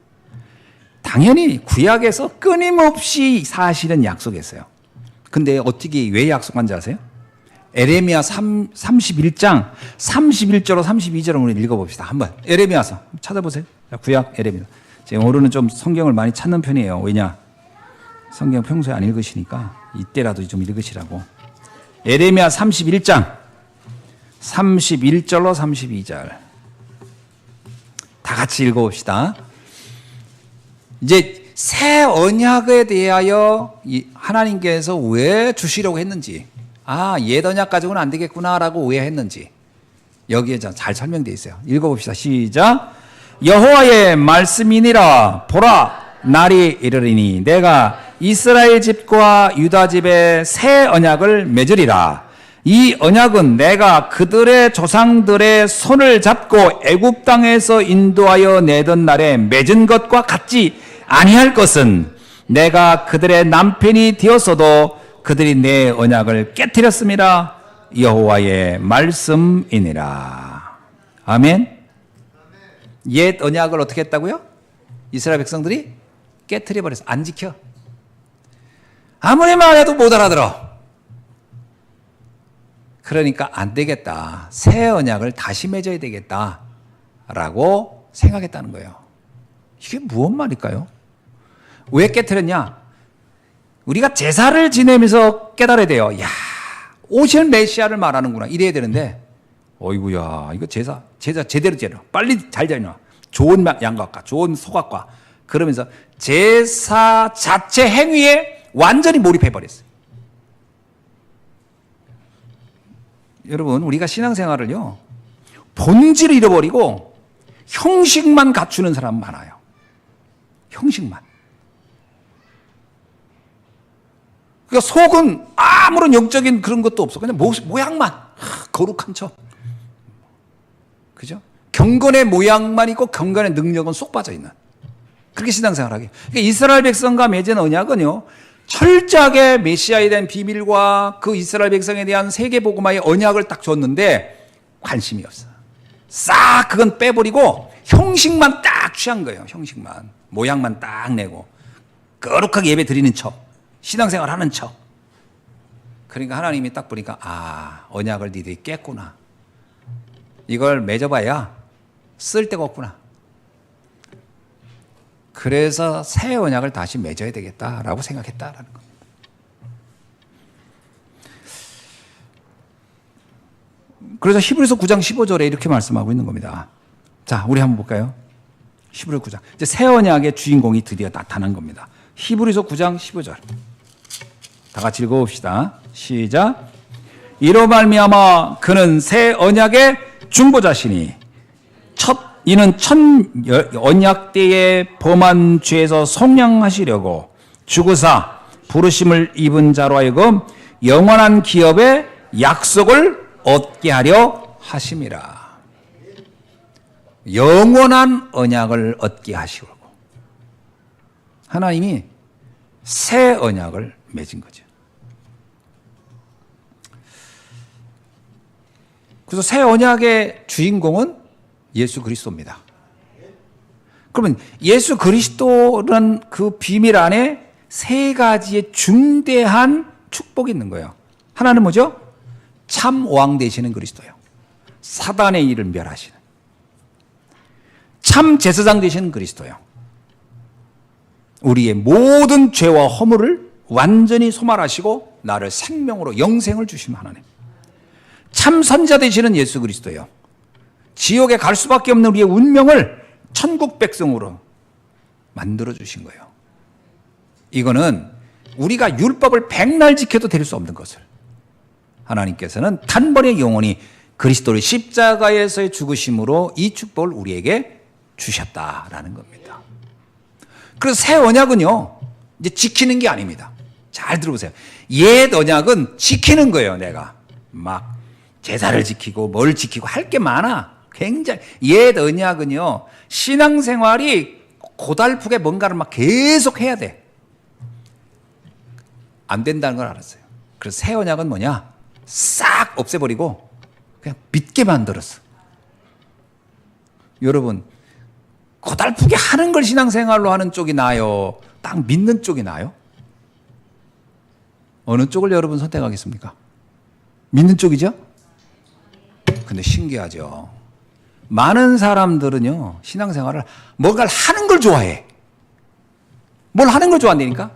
당연히 구약에서 끊임없이 사실은 약속했어요. 근데 어떻게 왜 약속한지 아세요? 에레미야 31장 31절로 32절을 우리 읽어봅시다. 한번 에레미야서 찾아보세요. 구약 에레미야. 제가 오늘은 좀 성경을 많이 찾는 편이에요. 왜냐? 성경 평소에 안 읽으시니까 이때라도 좀 읽으시라고. 에레미야 31장 31절로 32절 다 같이 읽어봅시다. 이제 새 언약에 대하여 하나님께서 왜 주시려고 했는지, 옛 언약 가지고는 안 되겠구나라고 왜 했는지 여기에 잘 설명되어 있어요. 읽어봅시다. 시작. 여호와의 말씀이니라. 보라, 날이 이르리니 내가 이스라엘 집과 유다 집에 새 언약을 맺으리라. 이 언약은 내가 그들의 조상들의 손을 잡고 애굽 땅에서 인도하여 내던 날에 맺은 것과 같지 아니할 것은 내가 그들의 남편이 되었어도 그들이 내 언약을 깨뜨렸음이라. 여호와의 말씀이니라. 아멘. 옛 언약을 어떻게 했다고요? 이스라엘 백성들이 깨뜨려 버렸어. 안 지켜. 아무리 말해도 못 알아들어. 그러니까 안 되겠다. 새 언약을 다시 맺어야 되겠다라고 생각했다는 거예요. 이게 무슨 말일까요? 왜 깨뜨렸냐? 우리가 제사를 지내면서 깨달아야 돼요. 야, 오실 메시아를 말하는구나. 이래야 되는데, 어이구야, 이거 제사 제대로 지내라. 빨리 잘 지내라. 좋은 양각과 좋은 소각과 그러면서 제사 자체 행위에 완전히 몰입해버렸어요. 여러분, 우리가 신앙생활을요, 본질을 잃어버리고 형식만 갖추는 사람 많아요. 형식만. 그러니까 속은 아무런 영적인 그런 것도 없어. 그냥 모양만. 거룩한 척. 그죠? 경건의 모양만 있고 경건의 능력은 쏙 빠져 있는. 그렇게 신앙생활하게. 그러니까 이스라엘 백성과 맺은 언약은요, 철저하게 메시아에 대한 비밀과 그 이스라엘 백성에 대한 세계복음화의 언약을 딱 줬는데 관심이 없어. 싹 그건 빼버리고 형식만 딱 취한 거예요. 형식만. 모양만 딱 내고 거룩하게 예배 드리는 척, 신앙생활 하는 척. 그러니까 하나님이 딱 보니까 언약을 니들이 깼구나. 이걸 맺어봐야 쓸데가 없구나. 그래서 새 언약을 다시 맺어야 되겠다라고 생각했다라는 겁니다. 그래서 히브리서 9장 15절에 이렇게 말씀하고 있는 겁니다. 자, 우리 한번 볼까요? 히브리서 9장. 이제 새 언약의 주인공이 드디어 나타난 겁니다. 히브리서 9장 15절. 다 같이 읽어봅시다. 시작. 이로 말미암아 그는 새 언약의 중보자시니 이는 첫 언약 때에 범한 죄에서 속량하시려고 죽으사 부르심을 입은 자로 하여금 영원한 기업의 약속을 얻게 하려 하심이라. 영원한 언약을 얻게 하시고 하나님이 새 언약을 맺은 거죠. 그래서 새 언약의 주인공은 예수 그리스도입니다. 그러면 예수 그리스도라는 그 비밀 안에 세 가지의 중대한 축복이 있는 거예요. 하나는 뭐죠? 참 왕 되시는 그리스도예요. 사단의 일을 멸하시는. 참 제사장 되시는 그리스도예요. 우리의 모든 죄와 허물을 완전히 소멸하시고 나를 생명으로 영생을 주신 하나님. 참 선자 되시는 예수 그리스도예요. 지옥에 갈 수밖에 없는 우리의 운명을 천국 백성으로 만들어 주신 거예요. 이거는 우리가 율법을 백날 지켜도 될 수 없는 것을 하나님께서는 단번에 영원히 그리스도의 십자가에서의 죽으심으로 이 축복을 우리에게 주셨다라는 겁니다. 그래서 새 언약은요, 이제 지키는 게 아닙니다. 잘 들어보세요. 옛 언약은 지키는 거예요. 내가 막 제사를 지키고 뭘 지키고 할 게 많아. 굉장히 옛 언약은요, 신앙생활이 고달프게 뭔가를 막 계속 해야 돼. 안 된다는 걸 알았어요. 그래서 새 언약은 뭐냐? 싹 없애버리고 그냥 믿게 만들었어. 여러분, 고달프게 하는 걸 신앙생활로 하는 쪽이 나아요? 딱 믿는 쪽이 나아요? 어느 쪽을 여러분 선택하겠습니까? 믿는 쪽이죠? 근데 신기하죠. 많은 사람들은요, 신앙생활을 뭔가를 하는 걸 좋아해. 뭘 하는 걸 좋아한다니까?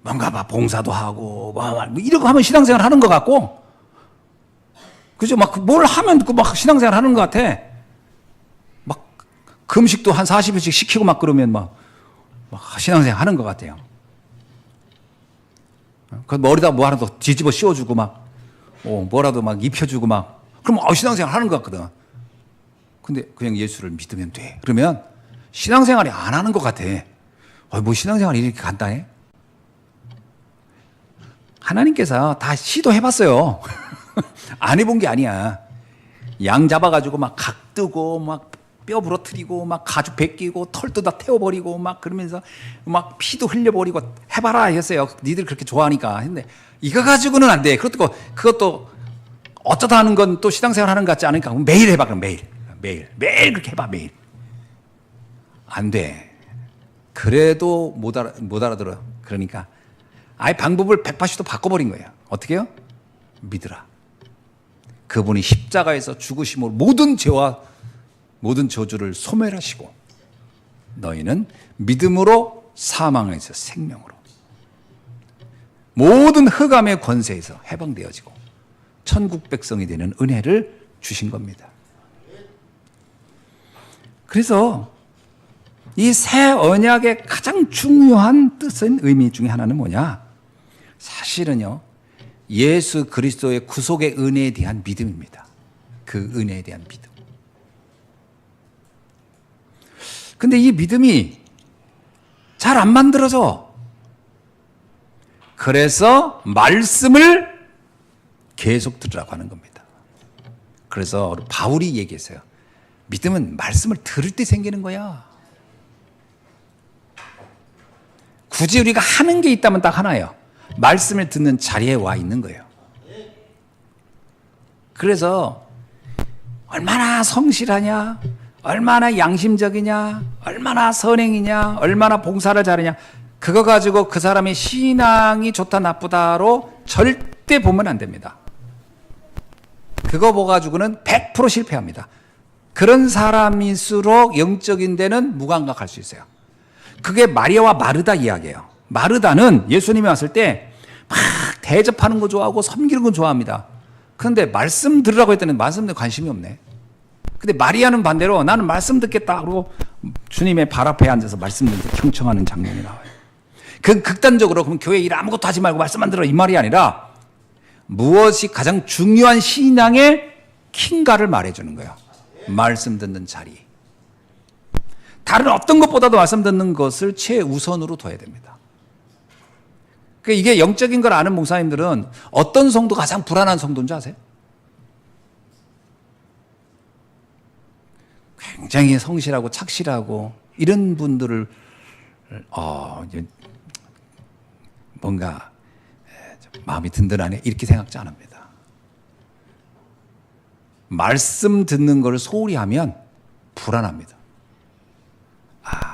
뭔가 막 봉사도 하고, 뭐 이런 거 하면 신앙생활 하는 것 같고, 그죠? 막 뭘 하면 막 신앙생활 하는 것 같아. 막 금식도 한 40일씩 시키고 막 그러면 막 신앙생활 하는 것 같아요. 그 머리다 뭐 하나 더 뒤집어 씌워주고 막, 뭐라도 막 입혀주고 막, 그럼 신앙생활 하는 것 같거든. 근데 그냥 예수를 믿으면 돼. 그러면 신앙생활이 안 하는 것 같아. 뭐 신앙생활이 이렇게 간단해? 하나님께서 다 시도해봤어요. 안 해본 게 아니야. 양 잡아가지고 막 각 뜨고 막 뼈 부러뜨리고 막 가죽 벗기고 털도 다 태워버리고 막 그러면서 막 피도 흘려버리고 해봐라 했어요. 니들 그렇게 좋아하니까. 근데 이거 가지고는 안 돼. 그것도 어쩌다 하는 건 또 신앙생활 하는 것 같지 않으니까 매일 해봐. 그럼 매일 그렇게 해봐. 매일. 안 돼. 그래도 못 알아들어. 그러니까 아예 방법을 180도 바꿔버린 거예요. 어떻게 해요? 믿으라. 그분이 십자가에서 죽으심으로 모든 죄와 모든 저주를 소멸하시고 너희는 믿음으로 사망에서 생명으로 모든 흑암의 권세에서 해방되어지고 천국 백성이 되는 은혜를 주신 겁니다. 그래서 이 새 언약의 가장 중요한 뜻은 의미 중에 하나는 뭐냐? 사실은요, 예수 그리스도의 구속의 은혜에 대한 믿음입니다. 그 은혜에 대한 믿음. 근데 이 믿음이 잘 안 만들어져. 그래서 말씀을 계속 들으라고 하는 겁니다. 그래서 바울이 얘기했어요. 믿음은 말씀을 들을 때 생기는 거야. 굳이 우리가 하는 게 있다면 딱 하나예요. 말씀을 듣는 자리에 와 있는 거예요. 그래서 얼마나 성실하냐, 얼마나 양심적이냐, 얼마나 선행이냐, 얼마나 봉사를 잘하냐, 그거 가지고 그 사람의 신앙이 좋다 나쁘다로 절대 보면 안 됩니다. 그거 보가지고는 100% 실패합니다. 그런 사람일수록 영적인 데는 무감각할 수 있어요. 그게 마리아와 마르다 이야기예요. 마르다는 예수님이 왔을 때 막 대접하는 거 좋아하고 섬기는 거 좋아합니다. 그런데 말씀 들으라고 했더니 말씀 듣는 관심이 없네. 근데 마리아는 반대로 나는 말씀 듣겠다 그러고 주님의 발 앞에 앉아서 말씀 듣는 경청하는 장면이 나와요. 그 극단적으로 그럼 교회 일 아무것도 하지 말고 말씀만 들어 이 말이 아니라 무엇이 가장 중요한 신앙의 킹가를 말해주는 거예요. 말씀 듣는 자리. 다른 어떤 것보다도 말씀 듣는 것을 최우선으로 둬야 됩니다. 그러니까 이게 영적인 걸 아는 목사님들은 어떤 성도가 가장 불안한 성도인지 아세요? 굉장히 성실하고 착실하고 이런 분들을 뭔가 마음이 든든하네 이렇게 생각지 않습니다. 말씀 듣는 걸 소홀히 하면 불안합니다.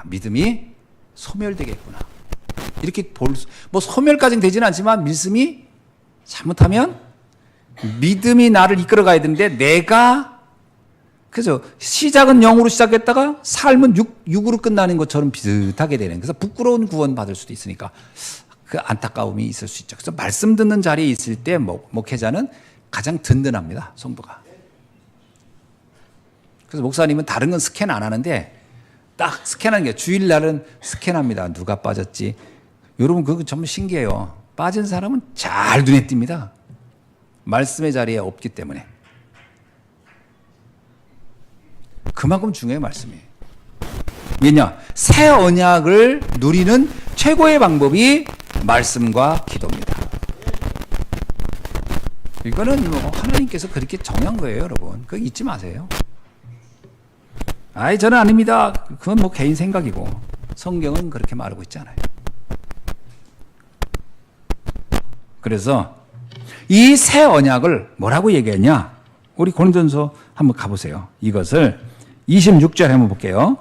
믿음이 소멸되겠구나. 이렇게 소멸까지는 되지는 않지만 믿음이 잘못하면 믿음이 나를 이끌어 가야 되는데 그래서 시작은 영으로 시작했다가 삶은 육으로 끝나는 것처럼 비슷하게 되는. 그래서 부끄러운 구원 받을 수도 있으니까 그 안타까움이 있을 수 있죠. 그래서 말씀 듣는 자리에 있을 때 목회자는 가장 든든합니다. 성도가. 그래서 목사님은 다른 건 스캔 안 하는데 딱 스캔하는 게 주일날은 스캔합니다. 누가 빠졌지. 여러분 그거 정말 신기해요. 빠진 사람은 잘 눈에 띕니다. 말씀의 자리에 없기 때문에. 그만큼 중요해요. 말씀이. 왜냐? 새 언약을 누리는 최고의 방법이 말씀과 기도입니다. 이거는 하나님께서 그렇게 정한 거예요. 여러분. 그거 잊지 마세요. 저는 아닙니다. 그건 개인 생각이고 성경은 그렇게 말하고 있잖아요. 그래서 이 새 언약을 뭐라고 얘기했냐? 우리 고린도전서 한번 가보세요. 이것을 26절 한번 볼게요.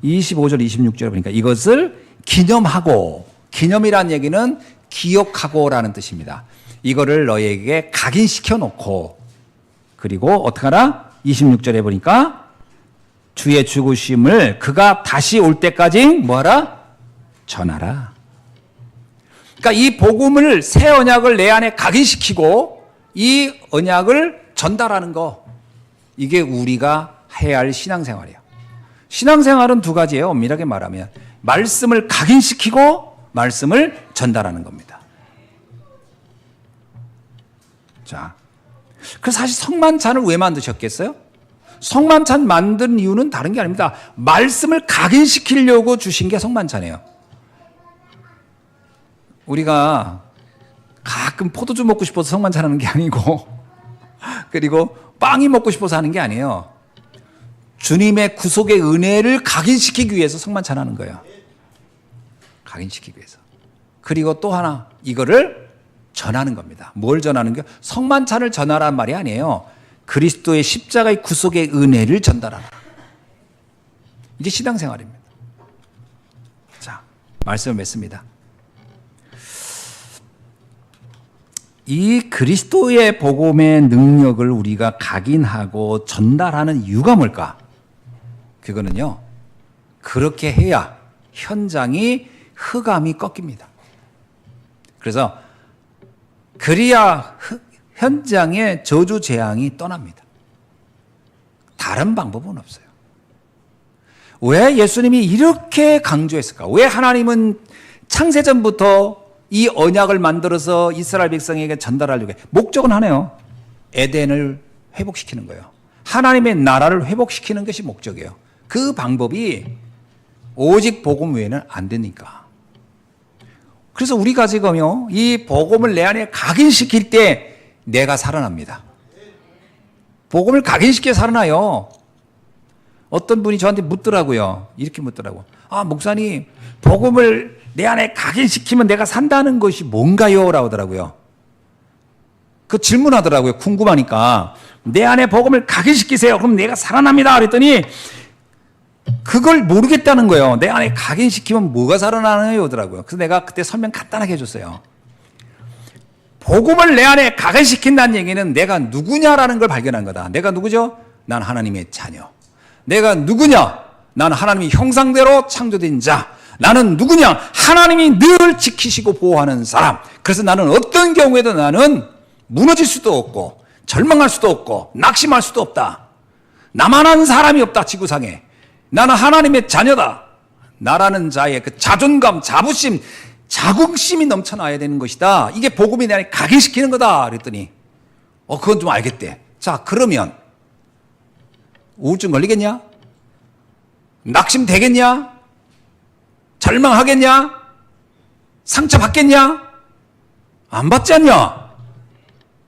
25절 26절 보니까 이것을 기념하고, 기념이란 얘기는 기억하고라는 뜻입니다. 이거를 너에게 각인시켜 놓고, 그리고 어떻게 하라? 26절에 보니까 주의 죽으심을 그가 다시 올 때까지 뭐하라? 전하라. 그러니까 이 복음을, 새 언약을 내 안에 각인시키고 이 언약을 전달하는 거, 이게 우리가 해야 할 신앙생활이에요. 신앙생활은 두 가지예요. 엄밀하게 말하면 말씀을 각인시키고 말씀을 전달하는 겁니다. 자, 그래서 사실 성만찬을 왜 만드셨겠어요? 성만찬 만든 이유는 다른 게 아닙니다. 말씀을 각인시키려고 주신 게 성만찬이에요. 우리가 가끔 포도주 먹고 싶어서 성만찬 하는 게 아니고, 그리고 빵이 먹고 싶어서 하는 게 아니에요. 주님의 구속의 은혜를 각인시키기 위해서 성만찬 하는 거예요. 각인시키기 위해서. 그리고 또 하나, 이거를 전하는 겁니다. 뭘 전하는 거예요? 성만찬을 전하라는 말이 아니에요. 그리스도의 십자가의 구속의 은혜를 전달하라. 이게 신앙생활입니다. 자, 말씀을 맺습니다. 이 그리스도의 복음의 능력을 우리가 각인하고 전달하는 이유가 뭘까? 그거는요, 그렇게 해야 현장이 흑암이 꺾입니다. 그래서 그래야 현장의 저주 재앙이 떠납니다. 다른 방법은 없어요. 왜 예수님이 이렇게 강조했을까? 왜 하나님은 창세전부터 이 언약을 만들어서 이스라엘 백성에게 전달하려고 해? 목적은 하나요. 에덴을 회복시키는 거예요. 하나님의 나라를 회복시키는 것이 목적이에요. 그 방법이 오직 복음 외에는 안 되니까. 그래서 우리가 지금요, 이 복음을 내 안에 각인시킬 때 내가 살아납니다. 복음을 각인시켜 살아나요. 어떤 분이 저한테 묻더라고요. 이렇게 묻더라고. 아, 목사님, 복음을 내 안에 각인시키면 내가 산다는 것이 뭔가요? 라고 하더라고요. 그 질문하더라고요. 궁금하니까. 내 안에 복음을 각인시키세요. 그럼 내가 살아납니다. 그랬더니 그걸 모르겠다는 거예요. 내 안에 각인시키면 뭐가 살아나나요? 하더라고요. 그래서 내가 그때 설명 간단하게 해줬어요. 복음을 내 안에 각인시킨다는 얘기는 내가 누구냐라는 걸 발견한 거다. 내가 누구죠? 난 하나님의 자녀. 내가 누구냐? 나는 하나님의 형상대로 창조된 자. 나는 누구냐? 하나님이 늘 지키시고 보호하는 사람. 그래서 나는 어떤 경우에도 나는 무너질 수도 없고 절망할 수도 없고 낙심할 수도 없다. 나만한 사람이 없다, 지구상에. 나는 하나님의 자녀다. 나라는 자의 그 자존감, 자부심, 자긍심이 넘쳐나야 되는 것이다. 이게 복음이 내 안에 각인시키는 거다. 그랬더니 그건 좀 알겠대. 자, 그러면 우울증 걸리겠냐? 낙심 되겠냐? 절망하겠냐? 상처받겠냐? 안 받지 않냐?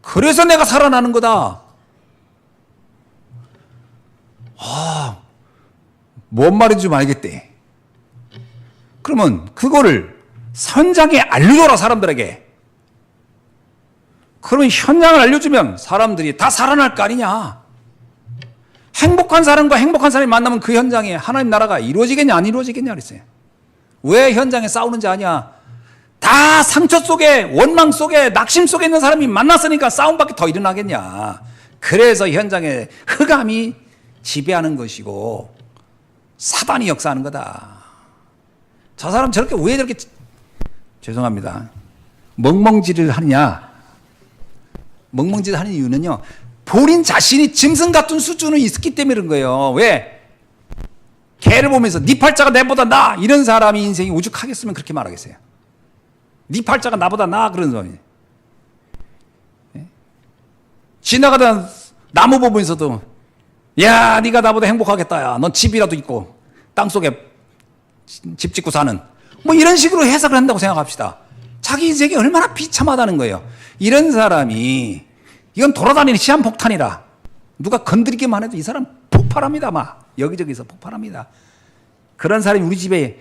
그래서 내가 살아나는 거다. 뭔 말인지 좀 알겠대. 그러면 그거를 현장에 알려줘라, 사람들에게. 그러면 현장을 알려주면 사람들이 다 살아날 거 아니냐. 행복한 사람과 행복한 사람이 만나면 그 현장에 하나님 나라가 이루어지겠냐 안 이루어지겠냐 그랬어요. 왜 현장에 싸우는지 아냐. 다 상처 속에, 원망 속에, 낙심 속에 있는 사람이 만났으니까 싸움밖에 더 일어나겠냐. 그래서 현장에 흑암이 지배하는 것이고 사단이 역사하는 거다. 저 사람 저렇게 왜 저렇게, 죄송합니다, 멍멍질을 하느냐. 멍멍질을 하는 이유는요, 본인 자신이 짐승 같은 수준은 있기 때문에 그런 거예요. 왜? 개를 보면서 네 팔자가 내보다 나, 이런 사람이 인생이 오죽하겠으면 그렇게 말하겠어요. 네 팔자가 나보다 나, 그런 사람이. 지나가던 나무 보면서도 야, 네가 나보다 행복하겠다. 야, 넌 집이라도 있고 땅속에 집 짓고 사는, 뭐 이런 식으로 해석을 한다고 생각합시다. 자기 인생이 얼마나 비참하다는 거예요. 이런 사람이, 이건 돌아다니는 시한폭탄이라. 누가 건드리기만 해도 이 사람 폭발합니다. 막 여기저기서 폭발합니다. 그런 사람이 우리 집에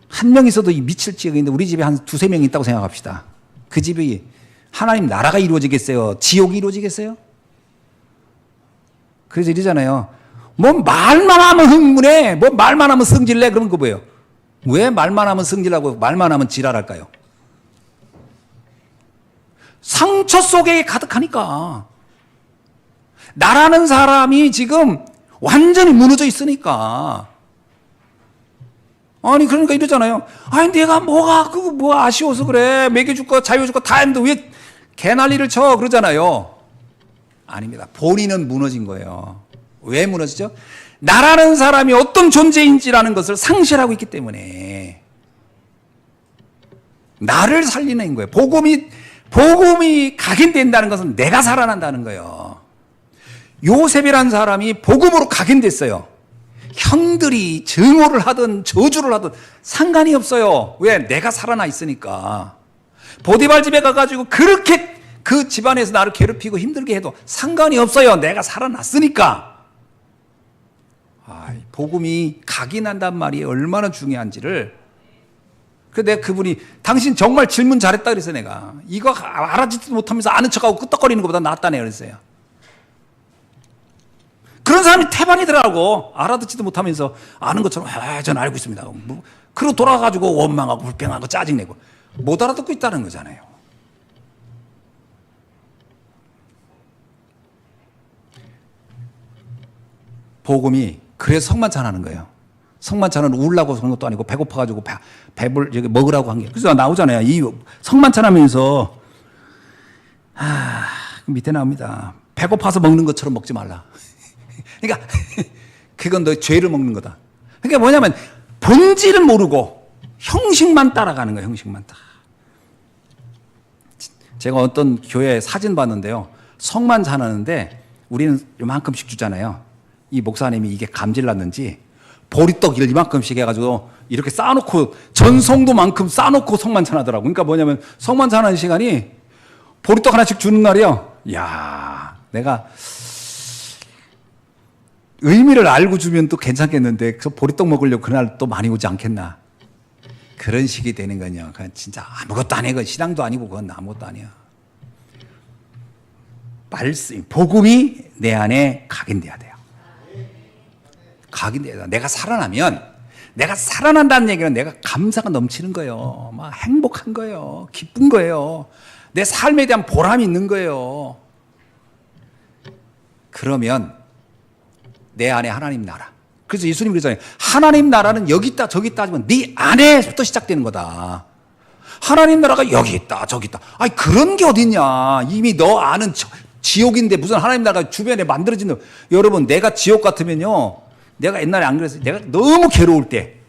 한 명 있어도 미칠 지경인데 우리 집에 한 두세 명 있다고 생각합시다. 그 집이 하나님 나라가 이루어지겠어요? 지옥이 이루어지겠어요? 그래서 이러잖아요. 뭐 말만 하면 흥분해. 뭐 말만 하면 성질내. 그러면 그거 뭐예요? 왜 말만 하면 성질하고 말만 하면 지랄할까요? 상처 속에 가득하니까. 나라는 사람이 지금 완전히 무너져 있으니까. 아니, 그러니까 이러잖아요. 아니, 내가 그거 뭐 아쉬워서 그래. 먹여줄 거, 자유줄 거 다 했는데 왜 개난리를 쳐. 그러잖아요. 아닙니다. 본인은 무너진 거예요. 왜 무너지죠? 나라는 사람이 어떤 존재인지라는 것을 상실하고 있기 때문에. 나를 살리는 거예요. 복음이 각인된다는 것은 내가 살아난다는 거예요. 요셉이라는 사람이 복음으로 각인됐어요. 형들이 증오를 하든 저주를 하든 상관이 없어요. 왜? 내가 살아나 있으니까. 보디발 집에 가가지고 그렇게 그 집안에서 나를 괴롭히고 힘들게 해도 상관이 없어요. 내가 살아났으니까. 복음이 각인한단 말이 얼마나 중요한지를. 그래서 내가 그분이 당신 정말 질문 잘했다 그래서 내가 이거 알아듣지도 못하면서 아는 척하고 끄떡거리는 것보다 낫다네 그랬어요. 그런 사람이 태반이더라고. 알아듣지도 못하면서 아는 것처럼 저는 알고 있습니다. 그러고 돌아가가지고 원망하고 불평하고 짜증내고 못 알아듣고 있다는 거잖아요. 복음이 그래서 성만찬하는 거예요. 성만찬은 우울라고 그런 것도 아니고 배고파가지고 배불 여기 먹으라고 한 게. 그래서 나오잖아요. 이 성만찬하면서 밑에 나옵니다. 배고파서 먹는 것처럼 먹지 말라. 그러니까 그건 너 죄를 먹는 거다. 그러니까 뭐냐면 본질은 모르고 형식만 따라가는 거예요. 형식만 따라. 제가 어떤 교회 사진 봤는데요. 성만찬하는데 우리는 요만큼씩 주잖아요. 이 목사님이 이게 감질났는지 보리떡 이만큼씩 해가지고 이렇게 쌓아놓고 전성도만큼 쌓아놓고 성만찬하더라고. 그러니까 뭐냐면 성만찬하는 시간이 보리떡 하나씩 주는 날이요. 야, 내가 의미를 알고 주면 또 괜찮겠는데 그 보리떡 먹으려고 그날 또 많이 오지 않겠나. 그런 식이 되는 거냐. 그건 진짜 아무것도 아니야. 그건 신앙도 아니고 그건 아무것도 아니야. 말씀, 복음이 내 안에 각인돼야 돼요. 각인돼야 돼요. 내가 살아나면, 내가 살아난다는 얘기는 내가 감사가 넘치는 거예요. 막 행복한 거예요. 기쁜 거예요. 내 삶에 대한 보람이 있는 거예요. 그러면 내 안에 하나님 나라. 그래서 예수님 그러잖아요. 하나님 나라는 여기 있다 저기 있다 하지만 네 안에부터 시작되는 거다. 하나님 나라가 여기 있다 저기 있다. 아니 그런 게 어딨냐. 이미 너 아는 지옥인데 무슨 하나님 나라가 주변에 만들어지는. 여러분 내가 지옥 같으면요. 내가 옛날에 안 그랬어요. 내가 너무 괴로울 때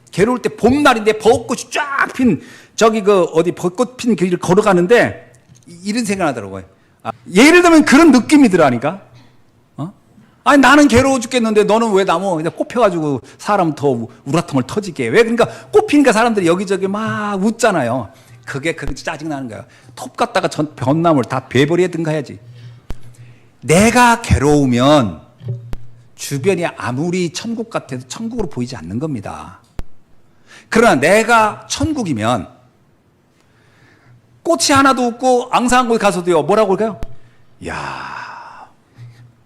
봄날인데 벚꽃이 쫙 핀 저기 그 어디 벚꽃 핀 길을 걸어가는데 이런 생각 나더라고요. 예를 들면 그런 느낌이더라니까. 아니 나는 괴로워 죽겠는데 너는 왜 나무 그냥 꽃 펴가지고 사람 더 우라통을 터지게 해? 왜? 그러니까 꽃 피니까 사람들이 여기저기 막 웃잖아요. 그게 짜증나는 거야. 톱 갖다가 전 벚나무를 다 베버리에든가 해야지. 내가 괴로우면 주변이 아무리 천국 같아도 천국으로 보이지 않는 겁니다. 그러나 내가 천국이면 꽃이 하나도 없고 앙상한 곳에 가서도요 뭐라고 할까요? 야,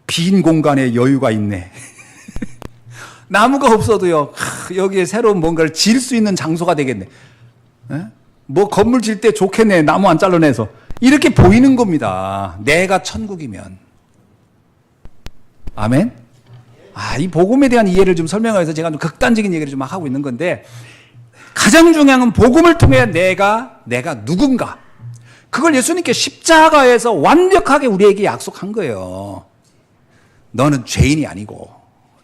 빈 공간에 여유가 있네. 나무가 없어도요 여기에 새로운 뭔가를 지을 수 있는 장소가 되겠네. 에? 뭐 건물 질 때 좋겠네. 나무 안 잘라내서 이렇게 보이는 겁니다. 내가 천국이면. 아멘. 이 복음에 대한 이해를 좀 설명해서 제가 좀 극단적인 얘기를 좀 하고 있는 건데, 가장 중요한 건 복음을 통해 내가 누군가, 그걸 예수님께 십자가에서 완벽하게 우리에게 약속한 거예요. 너는 죄인이 아니고,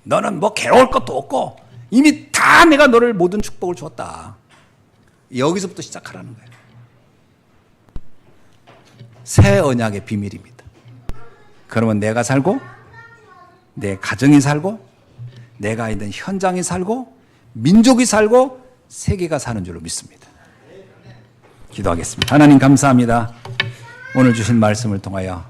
너는 뭐 괴로울 것도 없고, 이미 다 내가 너를 모든 축복을 줬다. 여기서부터 시작하라는 거예요. 새 언약의 비밀입니다. 그러면 내가 살고, 내 가정이 살고, 내가 있는 현장이 살고, 민족이 살고, 세계가 사는 줄로 믿습니다. 기도하겠습니다. 하나님 감사합니다. 오늘 주신 말씀을 통하여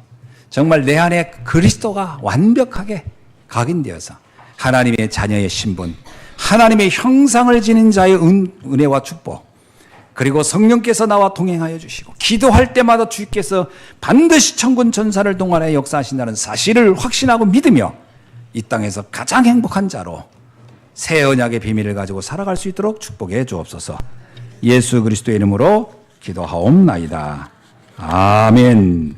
정말 내 안에 그리스도가 완벽하게 각인되어서 하나님의 자녀의 신분, 하나님의 형상을 지닌 자의 은혜와 축복, 그리고 성령께서 나와 동행하여 주시고 기도할 때마다 주께서 반드시 천군 천사를 동원하여 역사하신다는 사실을 확신하고 믿으며 이 땅에서 가장 행복한 자로 새 언약의 비밀을 가지고 살아갈 수 있도록 축복해 주옵소서. 예수 그리스도의 이름으로 기도하옵나이다. 아멘.